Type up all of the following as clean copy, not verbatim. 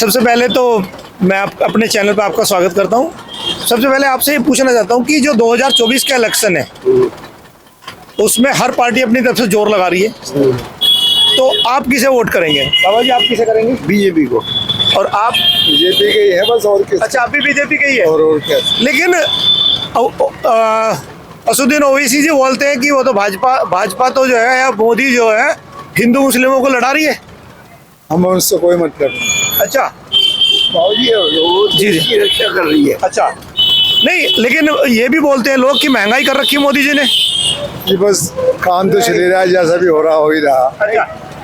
सबसे पहले तो मैं अपने चैनल पर आपका स्वागत करता हूं। सबसे पहले आपसे ये पूछना चाहता हूं कि जो 2024 का इलेक्शन है उसमें हर पार्टी अपनी तरफ से जोर लगा रही है, तो आप किसे वोट करेंगे? बाबा जी, आप किसे करेंगे? बीजेपी को। और आप? बीजेपी के ही है बस, और किस? अच्छा, आप भी बीजेपी के ही है। और क्या? लेकिन असदुद्दीन ओवैसी जी बोलते हैं कि वो तो भाजपा तो जो है, या मोदी जो है हिंदू मुस्लिमों को लड़ा रही है। हम उससे कोई मतलब नहीं। अच्छा जी की रक्षा कर रही है। अच्छा, नहीं लेकिन ये भी बोलते हैं लोग कि महंगाई कर रखी है मोदी जी ने। जी बस काम तो चल ही रहा है, जैसा भी हो ही रहा। अच्छा,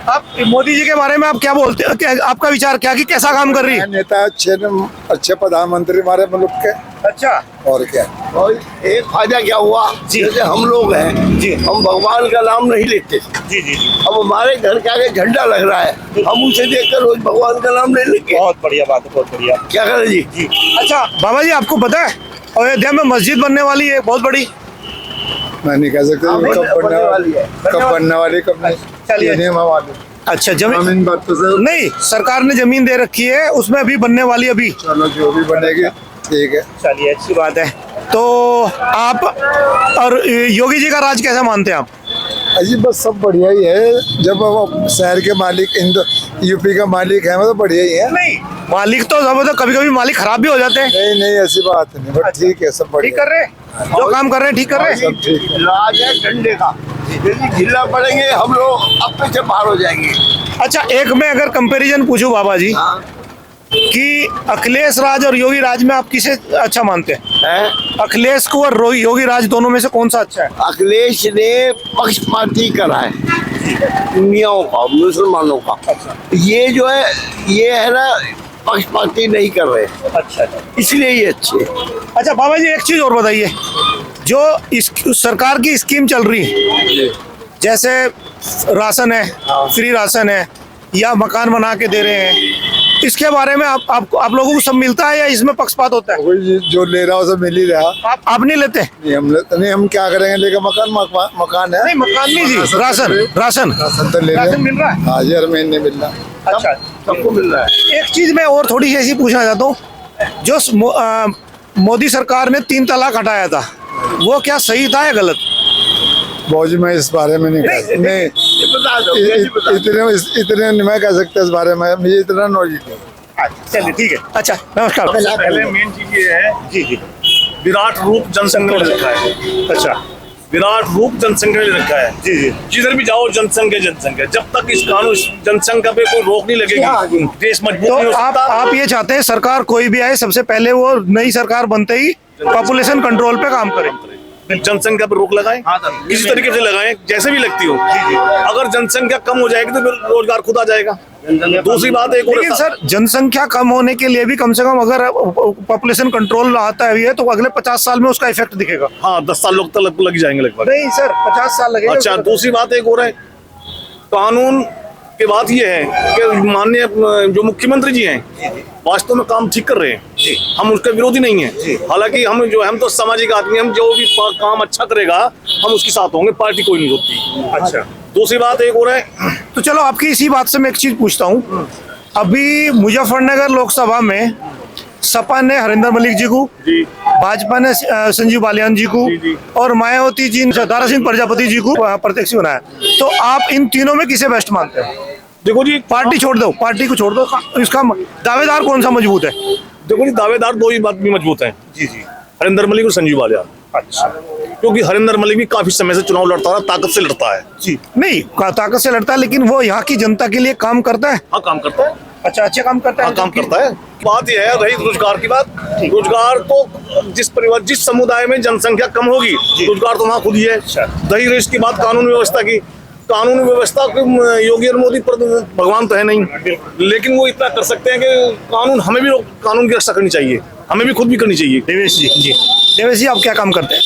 आप मोदी जी के बारे में आप क्या बोलते हैं? क्या आपका विचार क्या कि कैसा काम कर रही है? नेता अच्छे प्रधानमंत्री हमारे मुल्क के। अच्छा, और क्या? और एक फायदा क्या हुआ, जैसे हम लोग हैं जी, हम भगवान का नाम नहीं लेते। जी जी जी, अब हमारे घर के आगे झंडा लग रहा है, हम उसे देखकर रोज भगवान का नाम ले लेंगे। बहुत बढ़िया बात है, बहुत बढ़िया। क्या करें जी? जी, अच्छा बाबा जी, आपको पता है अयोध्या में मस्जिद बनने वाली है बहुत बड़ी? मैं नहीं कह सकता कब बनने वाली है, कब बनने वाली, कब नहीं। चलिए। अच्छा, जमीन बात तो सर नहीं, सरकार ने जमीन दे रखी है, उसमें अभी बनने वाली अभी। चलो जो भी बनेगी ठीक है। चलिए, अच्छी बात है। तो आप और योगी जी का राज कैसा मानते हैं आप? अजी बस सब बढ़िया ही है। जब वो शहर के मालिक यूपी का मालिक है, वो तो बढ़िया ही है। नहीं, मालिक तो जब कभी कभी मालिक खराब भी हो जाते हैं। नहीं नहीं, ऐसी बात नहीं, बट ठीक है, सब बढ़िया। ठीक कर रहे हैं, जो काम कर रहे हैं ठीक कर रहे हैं। सब ठीक है। राज है डंडे का, यदि ढीला पड़ेंगे हम लोग अपने से बाहर हो जाएंगे। अच्छा, एक मैं अगर कंपैरिजन पूछूं बाबा जी कि अखिलेश राज और योगी राज में आप किसे अच्छा मानते हैं? अखिलेश को और योगी राज दोनों में से कौन सा अच्छा है? अखिलेश ने पक्षपाती करा है दुनियाओं का, मुसलमानों का। ये जो है, ये है ना, पक्षपाती नहीं कर रहे। अच्छा, इसलिए ये अच्छे। अच्छा बाबा जी, एक चीज और बताइए, जो इस सरकार की स्कीम चल रही है, जैसे राशन है, फ्री राशन है, या मकान बना के दे रहे हैं, इसके बारे में आप लोगों को सब मिलता है या इसमें पक्षपात होता है? वही जो ले रहा हो सब मिल ही रहा। आप नहीं लेते? नहीं, हम क्या करेंगे लेकर? मकान है। नहीं, मकान नहीं जी, राशन तो ले राशन मिल रहा है। हाँ जी, हर महीने मिल रहा है। अच्छा, सबको मिल रहा है। एक चीज मैं और थोड़ी सी ऐसी पूछना चाहता हूँ, जो मोदी सरकार ने 3 तलाक हटाया था, वो क्या सही था या गलत? बहुत जी, मैं इस बारे में नहीं इतने नहीं मैं कह सकता इस बारे में, मुझे इतना नॉलेज नहीं। चलिए ठीक है। अच्छा, नमस्कार। पहले मेन चीज ये है, जी जी, विराट रूप जनसंघ ने रखा है। अच्छा, विराट रूप जनसंघ ने रखा है। जी जी, जिधर भी जाओ जनसंघ है, जनसंघ है। जब तक इस कानून जनसंघ पे कोई रोक नहीं लगेगी, देश मजबूत तो नहीं हो सकता। आप ये चाहते हैं सरकार कोई भी आए, सबसे पहले वो नई सरकार बनते ही पॉपुलेशन कंट्रोल पे काम करे, जनसंख्या पर रोक लगाएं, किसी तरीके से लगाएं, जैसे भी लगती हो। अगर जनसंख्या कम हो जाएगी तो फिर रोजगार खुद आ जाएगा। दूसरी बात एक और, लेकिन सर जनसंख्या कम होने के लिए भी कम से कम अगर पॉपुलेशन कंट्रोल आता है तो अगले 50 साल में उसका इफेक्ट दिखेगा। हाँ, 10 साल लोग तक लग जाएंगे लगभग। नहीं सर, 50 साल लगेगा। अच्छा, दूसरी बात एक और है, कानून की बात ये है कि माननीय जो मुख्यमंत्री जी हैं वास्तव में काम ठीक कर रहे हैं, हम उसके विरोधी नहीं हैं। हालांकि हम तो सामाजिक आदमी, हम जो भी काम अच्छा करेगा हम उसके साथ होंगे, पार्टी कोई नहीं होती। अच्छा, दूसरी बात एक और है, तो चलो आपकी इसी बात से मैं एक चीज पूछता हूँ। अभी मुजफ्फरनगर लोकसभा में सपा ने हरिंदर मलिक जी को, भाजपा ने संजीव बालियान जी को, और मायावती जी ने दारा सिंह प्रजापति जी को प्रत्याशी बनाया। तो आप इन तीनों में किसे बेस्ट मानते हैं? देखो जी, पार्टी छोड़ दो, पार्टी को छोड़ दो, इसका दावेदार कौन सा मजबूत है? देखो जी, दावेदार दो ही बात भी मजबूत हैं। जी जी, हरिंदर मलिक और संजीव बालियान। अच्छा, क्योंकि हरिंदर मलिक भी काफी समय से चुनाव लड़ता रहा, ताकत से लड़ता है। जी, नहीं ताकत से लड़ता है, लेकिन वो यहाँ की जनता के लिए काम करता है। हाँ, काम करता है। अच्छा, अच्छे काम करता है। हाँ, काम करता है। बात यह है, रही रोजगार की बात, रोजगार तो जिस समुदाय में जनसंख्या कम होगी, रोजगार तो वहाँ खुद ही है। रही रेश की बात कानून व्यवस्था की, कानून व्यवस्था योगी और मोदी पर भगवान तो है नहीं, लेकिन वो इतना कर सकते हैं कि कानून हमें भी कानून की रक्षा करनी चाहिए, हमें भी खुद भी करनी चाहिए। देवेश जी, देवेश जी आप क्या काम करते हैं?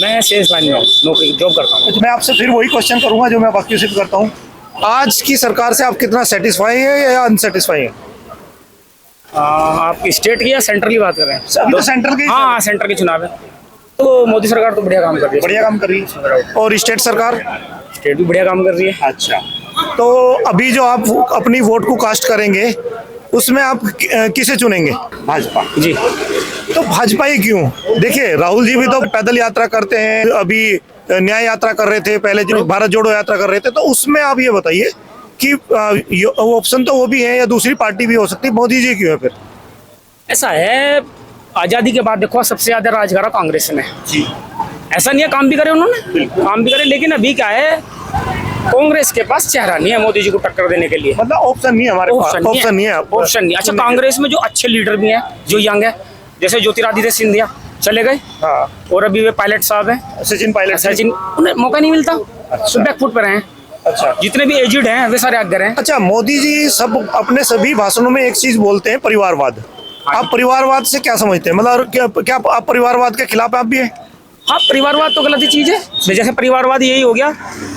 मैं सेल्स लाइन में नौकरी जॉब करता हूँ। मैं आपसे फिर वही क्वेश्चन करूंगा जो मैं बाकी से करता हूँ। आज की सरकार से आप कितना सेटिस्फाई है या अनसेटिस्फाई है? आप स्टेट की या सेंट्रल की बात कर रहे हैं? अभी तो सेंट्रल की। हाँ, सेंटर के चुनाव है, तो मोदी सरकार तो बढ़िया काम कर रही है। बढ़िया काम कर रही है। और स्टेट सरकार? स्टेट भी बढ़िया काम कर रही है। अच्छा, तो अभी जो आप अपनी वोट को कास्ट करेंगे उसमें आप किसे चुनेंगे? भाजपा। जी। तो भाजपा ही क्यों? देखिए राहुल जी भी तो पैदल यात्रा करते हैं, अभी न्याय यात्रा कर रहे थे, पहले जो भारत जोड़ो यात्रा कर रहे थे, तो उसमें आप ये बताइए कि ऑप्शन तो वो भी है या दूसरी पार्टी भी हो सकती है, मोदी जी क्यों है फिर? ऐसा है, आज़ादी के बाद देखो सबसे ज़्यादा राज करा कांग्रेस ने जी। ऐसा नहीं है, काम भी करे उन्होंने, काम भी करे, लेकिन अभी क्या है, कांग्रेस के पास चेहरा नहीं है मोदी जी को टक्कर देने के लिए। मतलब ऑप्शन नहीं है हमारे पास, ऑप्शन नहीं है। ऑप्शन नहीं। अच्छा, कांग्रेस में जो अच्छे लीडर भी हैं, जो यंग है, जैसे ज्योतिरादित्य सिंधिया चले गए, हाँ। और अभी वे पायलट साहब हैं, सचिन पायलट। सचिन, उन्हें मौका नहीं मिलता, तो बैकफुट पर हैं। अच्छा। जितने भी एजिड हैं वे सारे अग्गर हैं। अच्छा, मोदी जी सब अपने सभी भाषणों में एक चीज बोलते हैं, परिवारवाद। आप परिवारवाद से क्या समझते हैं? मतलब क्या आप परिवारवाद के खिलाफ आप भी हैं? हाँ, परिवारवाद तो गलत ही चीज है। जैसे परिवारवाद यही हो गया,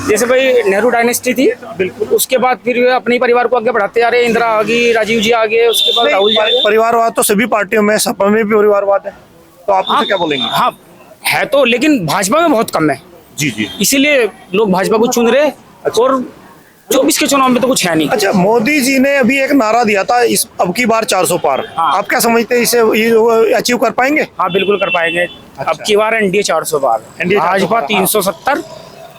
जैसे भाई नेहरू डायनेस्टी थी, बिल्कुल, उसके बाद फिर अपने ही परिवार को आगे बढ़ाते आ रहे, इंदिरा आ गई, राजीव जी आ गए, उसके बाद राहुल जी आ गए। परिवारवाद तो सभी पार्टियों में, सपा में भी परिवारवाद है, तो आप उसे क्या बोलेंगे? हाँ है तो, लेकिन भाजपा में बहुत कम है, जी जी। इसीलिए लोग भाजपा को चुन रहे। और 24 के चुनाव में तो कुछ है नहीं। अच्छा, मोदी जी ने अभी एक नारा दिया था, इस अब की बार 400 पार। हाँ। आप क्या समझते हैं, इसे ये अचीव कर पाएंगे? हाँ बिल्कुल कर पाएंगे। अब की बार एनडीए 400 पार, NDA 400 भाजपा पार, 370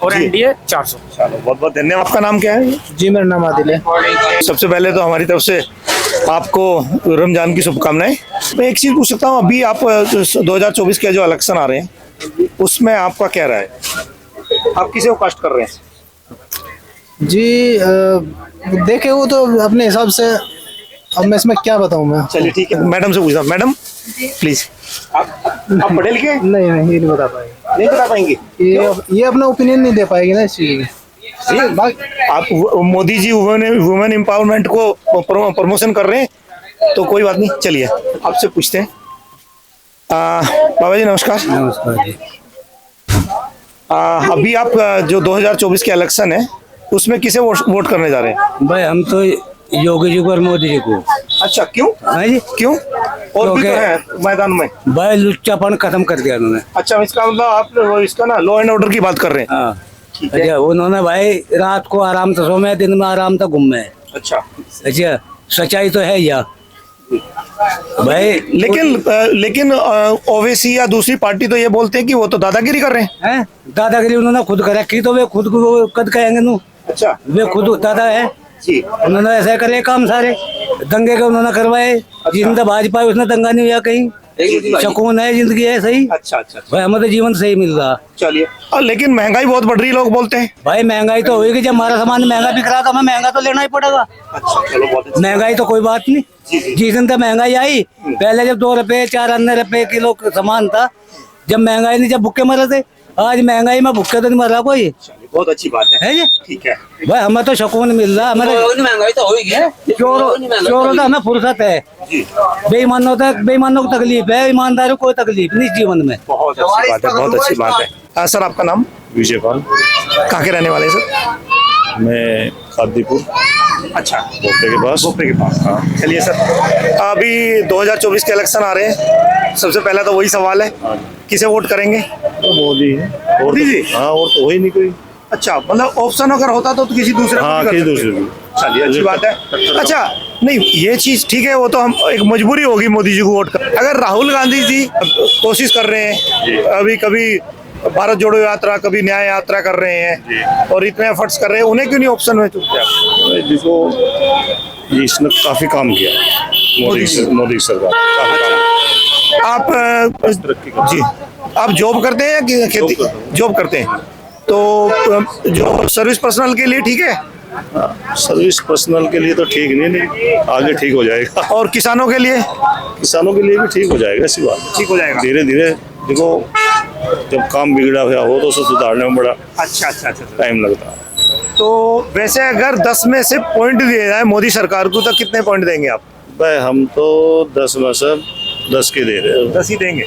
और जी। एनडीए 400। चलो, बहुत बहुत धन्यवाद। आपका नाम क्या है? जी, मेरा नाम आदिल है। सबसे पहले तो हमारी तरफ से आपको रमजान की शुभकामनाएं। मैं एक चीज पूछ सकता हूँ, अभी आप 2024 के जो इलेक्शन आ रहे हैं उसमें आपका क्या राय है? आप किसे को कास्ट कर रहे हैं? जी, देखे वो तो अपने हिसाब से, अब मैं इसमें क्या बताऊं मैं। चलिए ठीक है, मैडम से पूछता हूँ। मैडम प्लीज, आप पढ़े लिखे हैं? नहीं, ये नहीं बता पाएंगे। नहीं बता पाएंगे? ये अपना ओपिनियन नहीं दे पाएगी ना इस चीज में। आप मोदी जी वुमेन एम्पावरमेंट को प्रमोशन कर रहे हैं, तो कोई बात नहीं, चलिए आपसे पूछते हैं। बाबा जी नमस्कार। नमस्कार जी। अभी आप जो 2024 के इलेक्शन है उसमें किसे वोट करने जा रहे हैं? भाई हम तो योगी जी को और मोदी जी को। अच्छा, क्यों? हाँ जी, क्यों? और भी तो है मैदान में। भाई लुच्चापन खत्म कर दिया उन्होंने। अच्छा, इसका मतलब आप इसका ना लॉ एंड ऑर्डर की बात कर रहे हैं। हाँ, अच्छा, उन्होंने भाई रात को आराम तो सोमे, दिन में आराम तो घूमे। अच्छा। अच्छा, सच्चाई तो है या भाई। लेकिन ओवैसी या दूसरी पार्टी तो ये बोलते हैं कि वो तो दादागिरी कर रहे हैं। दादागिरी उन्होंने खुद कर रखी, तो वे खुद को कद कहेंगे नू। अच्छा। वे खुद दादा है जी। उन्होंने ऐसे करे काम सारे, दंगे के उन्होंने करवाए। जिनका भाजपा है उसने दंगा नहीं हुआ कहीं, सुकून है, जिंदगी है सही। अच्छा अच्छा। भाई हमें तो जीवन सही मिल रहा। चलिए, और लेकिन महंगाई बहुत बढ़ रही है, लोग बोलते हैं। भाई महंगाई तो होगी, जब हमारा सामान महंगा बिक रहा था, हमें महंगा तो लेना ही पड़ेगा। अच्छा, चलो बहुत अच्छा। महंगाई तो कोई बात नहीं, जिस दिन तक महंगाई आई, पहले जब 2 रुपए 4 अन्य रुपए किलो सामान था, जब महंगाई नहीं, जब भुक्के मरे थे। आज महंगाई में भुक्के तो नहीं मर रहा कोई। बहुत अच्छी बात है जी। ठीक है भाई हमें तो सुकून मिल रहा, हमारे महंगाई तो होगी, चोरों तो हमें फुर्सत है, बेईमानों को तकलीफ है, ईमानदारों को कोई तकलीफ नहीं जीवन में। बहुत अच्छी बात है, बहुत अच्छी बात है। सर आपका नाम? विजय पाल। कहाँ के रहने वाले हैं सर? मैं खादीपुर अच्छा, भोपे के पास। भोपे के पास। हाँ, चलिए सर, अभी 2024 के इलेक्शन आ रहे हैं, सबसे पहला तो वही सवाल है, किसे वोट करेंगे? तो मोदी है। और मोदी जी? हाँ, और तो हो ही नहीं कोई। अच्छा, मतलब ऑप्शन अगर होता तो किसी दूसरे को हाँ, भी कर किसी सकते। दूसरे को। चलिए, अच्छी बात है। अच्छा, नहीं ये चीज ठीक है, वो तो हम एक मजबूरी होगी मोदी जी को वोट कर। अगर राहुल गांधी जी कोशिश कर रहे हैं, अभी कभी भारत जोड़ो यात्रा, कभी न्याय यात्रा कर रहे हैं और इतने एफर्ट्स कर रहे हैं, उन्हें क्यों नहीं ऑप्शन में चुनते? देखो, इसने काफी काम किया, मोदी सरकार काफी काम। आप जी, आप जॉब करते हैं या खेती? जॉब करते हैं, तो जो सर्विस पर्सनल के लिए ठीक है? सर्विस पर्सनल के लिए तो ठीक नहीं, आगे ठीक हो जाएगा। और किसानों के लिए? किसानों के लिए भी ठीक हो जाएगा, ऐसी बात। ठीक हो जाएगा धीरे धीरे। देखो, जब काम बिगड़ा हुआ हो तो उसे सुधारने में बड़ा अच्छा टाइम लगता है। तो वैसे अगर 10 में से पॉइंट दिए जाए मोदी सरकार को, तो कितने पॉइंट देंगे आप? भाई हम तो 10 में से 10 के दे रहे हैं। 10 ही देंगे।